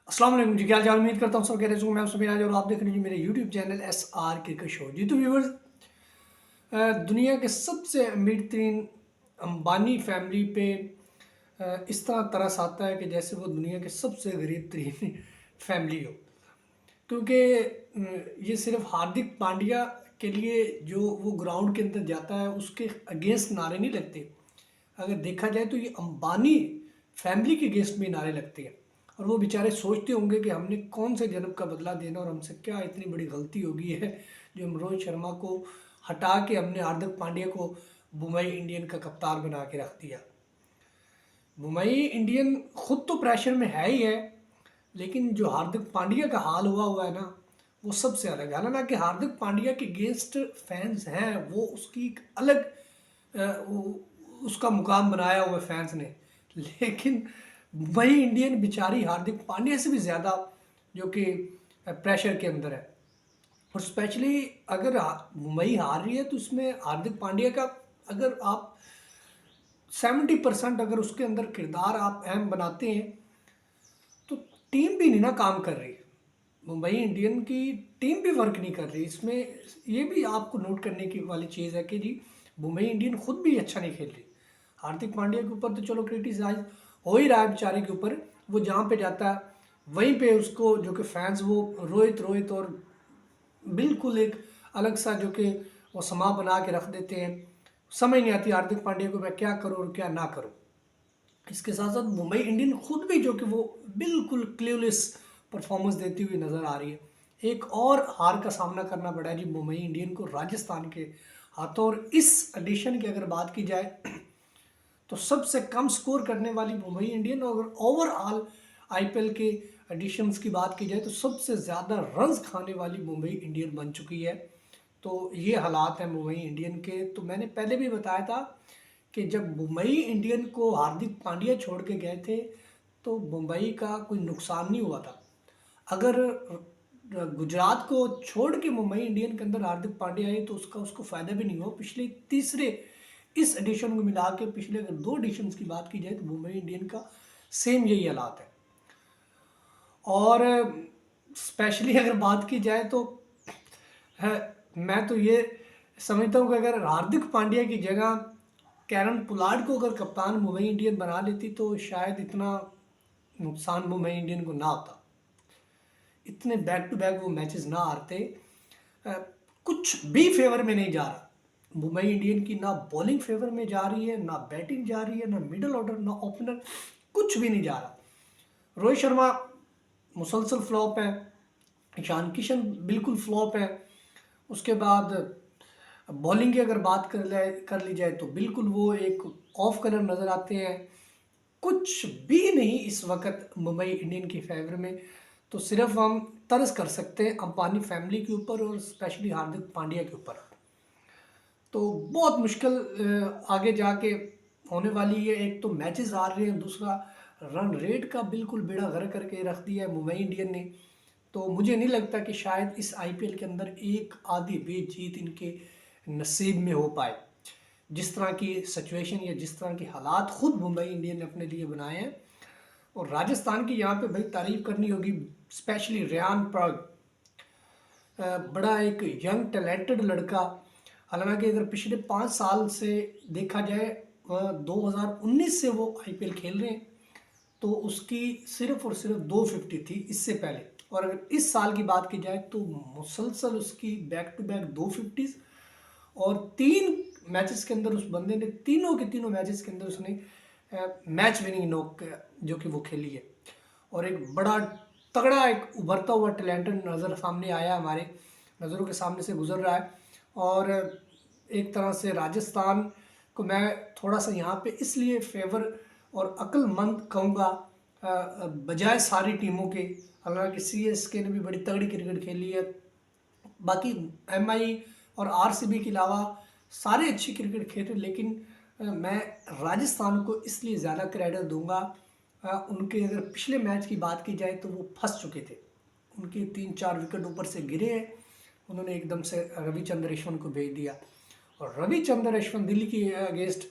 अस्सलाम वालेकुम जी, क्या हाल चाल। उम्मीद करता हूँ सब कह रहे मैं समीर आज और आप देख रहे हैं जी मेरे YouTube channel SR cricket show जी। तो व्यूवर्स, दुनिया के सबसे अमीर तरीन अंबानी फैमिली पे इस तरह तरस आता है कि जैसे वो दुनिया के सबसे गरीब तरीन फैमिली हो। क्योंकि ये सिर्फ हार्दिक पांड्या के लिए जो वो ग्राउंड के अंदर जाता है उसके अगेंस्ट नारे नहीं लगते। अगर देखा जाए तो ये अंबानी फैमिली के अगेंस्ट में नारे लगते हैं। और वो बेचारे सोचते होंगे कि हमने कौन से जन्म का बदला देना और हमसे क्या इतनी बड़ी गलती हो गई है जो हम रोहित शर्मा को हटा के हमने हार्दिक पांड्या को मुंबई इंडियन का कप्तान बना के रख दिया। मुंबई इंडियन खुद तो प्रेशर में है ही है, लेकिन जो हार्दिक पांड्या का हाल हुआ हुआ है ना, वो सबसे अलग है। हालांकि हार्दिक पांड्या के अगेंस्ट फैंस हैं, वो उसकी एक अलग उसका मुकाम बनाया हुआ है फैंस ने। लेकिन मुंबई इंडियन बेचारी हार्दिक पांड्या से भी ज़्यादा जो कि प्रेशर के अंदर है। और स्पेशली अगर मुंबई हार रही है तो उसमें हार्दिक पांड्या का, अगर आप 70% अगर उसके अंदर किरदार आप अहम बनाते हैं तो टीम भी नहीं ना काम कर रही। मुंबई इंडियन की टीम भी वर्क नहीं कर रही। इसमें ये भी आपको नोट करने की वाली चीज़ है कि जी मुंबई इंडियन खुद भी अच्छा नहीं खेल रही। हार्दिक पांड्या के ऊपर तो चलो क्रिटिसाइज हो ही रहा है बेचारे के ऊपर। वो जहाँ पे जाता है वहीं पे उसको जो कि फैंस वो रोहित रोहित और बिल्कुल एक अलग सा जो कि वो समा बना के रख देते हैं। समझ नहीं आती हार्दिक पांड्या को मैं क्या करूँ और क्या ना करूँ। इसके साथ साथ मुंबई इंडियन खुद भी जो कि वो बिल्कुल क्लूलेस परफॉर्मेंस देती हुई नज़र आ रही है। एक और हार का सामना करना पड़ा है जी मुंबई इंडियन को राजस्थान के हाथों। और इस एडिशन की अगर बात की जाए तो सबसे कम स्कोर करने वाली मुंबई इंडियन, और ओवरऑल IPL के एडिशंस की बात की जाए तो सबसे ज़्यादा रन्स खाने वाली मुंबई इंडियन बन चुकी है। तो ये हालात हैं मुंबई इंडियन के। तो मैंने पहले भी बताया था कि जब मुंबई इंडियन को हार्दिक पांड्या छोड़ के गए थे तो मुंबई का कोई नुकसान नहीं हुआ था। अगर गुजरात को छोड़ के मुंबई इंडियन के अंदर हार्दिक पांड्या आए तो उसका उसको फायदा भी नहीं हुआ। पिछले तीसरे इस एडिशन को मिला के पिछले अगर दो एडिशन की बात की जाए तो मुंबई इंडियन का सेम यही हालात है। और स्पेशली अगर बात की जाए तो है, मैं तो ये समझता हूँ कि अगर हार्दिक पांड्या की जगह कैरन पोलार्ड को अगर कप्तान मुंबई इंडियन बना लेती तो शायद इतना नुकसान मुंबई इंडियन को ना होता। इतने बैक टू बैक वो मैचेस ना हारते। अ, कुछ भी फेवर में नहीं जा रहा मुंबई इंडियन की। ना बॉलिंग फेवर में जा रही है, ना बैटिंग जा रही है, ना मिडल ऑर्डर, ना ओपनर, कुछ भी नहीं जा रहा। रोहित शर्मा मुसलसल फ्लॉप है, ईशान किशन बिल्कुल फ्लॉप है। उसके बाद बॉलिंग की अगर बात कर ली जाए तो बिल्कुल वो एक ऑफ कलर नज़र आते हैं। कुछ भी नहीं इस वक्त मुंबई इंडियन की फेवर में। तो सिर्फ हम तरस कर सकते हैं अंबानी फैमिली के ऊपर और स्पेशली हार्दिक पांड्या के ऊपर। तो बहुत मुश्किल आगे जाके होने वाली है। एक तो मैचेस हार रहे हैं, दूसरा रन रेट का बिल्कुल बेड़ा गर्क करके रख दिया है मुंबई इंडियन ने। तो मुझे नहीं लगता कि शायद इस IPL के अंदर एक आधी भी जीत इनके नसीब में हो पाए। जिस तरह की सिचुएशन या जिस तरह के हालात खुद मुंबई इंडियन ने अपने लिए बनाए हैं। और राजस्थान की यहाँ पे भाई तारीफ करनी होगी, स्पेशली रेयान पराग। बड़ा एक यंग टैलेंटेड लड़का। हालांकि अगर पिछले 5 साल से देखा जाए, 2019 से वो IPL खेल रहे हैं तो उसकी सिर्फ और सिर्फ 250 थी इससे पहले। और अगर इस साल की बात की जाए तो मुसलसल उसकी बैक टू बैक 250। और 3 मैचेस के अंदर उस बंदे ने तीनों के तीनों मैचेस के अंदर उसने मैच विनिंग नॉक जो कि वो खेली है। और एक बड़ा तगड़ा एक उभरता हुआ टैलेंटेड नज़र सामने आया, हमारे नज़रों के सामने से गुजर रहा है। और एक तरह से राजस्थान को मैं थोड़ा सा यहाँ पे इसलिए फेवर और अक्लमंद कहूँगा बजाय सारी टीमों के। हालांकि CSK ने भी बड़ी तगड़ी क्रिकेट खेली है, बाकी MI और RCB के अलावा सारे अच्छी क्रिकेट खेले, लेकिन मैं राजस्थान को इसलिए ज़्यादा क्रेडिट दूंगा। उनके अगर पिछले मैच की बात की जाए तो वो फंस चुके थे। उनके 3-4 विकेट ऊपर से गिरे हैं, उन्होंने एकदम से रविचंद्र अश्विन को भेज दिया। और रविचंद्र अश्विन दिल्ली के अगेंस्ट,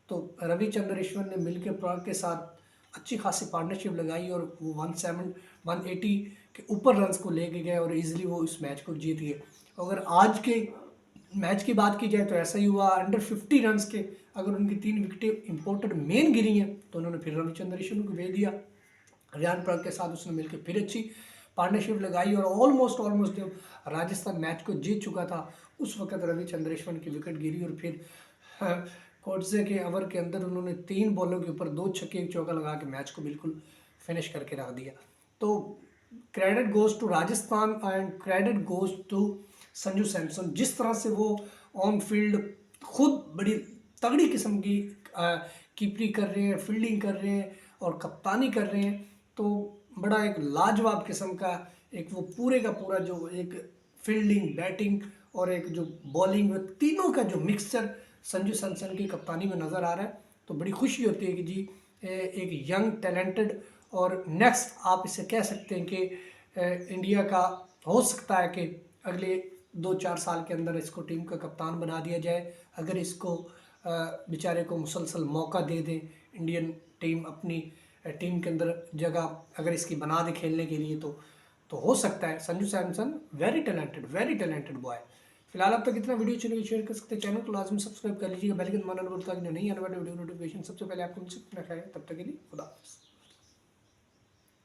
तो रविचंद्र अश्विन ने मिलकर पराग के साथ अच्छी खासी पार्टनरशिप लगाई और वो 180 के ऊपर रन्स को लेके गए और इजीली वो इस मैच को जीत गए। अगर आज के मैच की बात की जाए तो ऐसा ही हुआ, अंडर 50 रन्स के अगर उनकी 3 विकेटें इंपॉर्टेंट मेन गिरी हैं तो उन्होंने फिर रविचंद्र अश्विन को भेज दिया। रियान पराग के साथ उसने मिलकर फिर अच्छी पार्टनरशिप लगाई और ऑलमोस्ट जब राजस्थान मैच को जीत चुका था उस वक्त रविचंद्र अश्विन की विकेट गिरी और फिर कोटसे के ओवर के अंदर उन्होंने 3 बॉलों के ऊपर 2 छक्के 1 चौका लगा के मैच को बिल्कुल फिनिश करके रख दिया। तो credit goes to Rajasthan and credit goes to Sanju Samson, जिस तरह से वो ऑन फील्ड खुद बड़ी तगड़ी किस्म की कीपरी कर रहे हैं, फील्डिंग कर रहे हैं और कप्तानी कर रहे हैं। तो बड़ा एक लाजवाब किस्म का एक वो पूरे का पूरा जो एक फील्डिंग, बैटिंग और एक जो बॉलिंग, तीनों का जो मिक्सचर संजू सैमसन की कप्तानी में नज़र आ रहा है। तो बड़ी खुशी होती है कि जी एक यंग टैलेंटेड और नेक्स्ट आप इसे कह सकते हैं कि इंडिया का हो सकता है कि अगले 2-4 साल के अंदर इसको टीम का कप्तान बना दिया जाए, अगर इसको बेचारे को मुसलसल मौका दे दें इंडियन टीम अपनी टीम के अंदर जगह अगर इसकी बना दे खेलने के लिए तो हो सकता है। Sanju Samson very talented boy. फिलहाल अब तक इतना, वीडियो चैनल शेयर कर सकते हैं, चैनल को लाजमी सब्सक्राइब कर लीजिएगा, बेल के दबाना ताकि नहीं आने वाले वीडियो नोटिफिकेशन सबसे पहले आपको मिल सकते हैं। तब तक के लिए खुदा हाफिज़।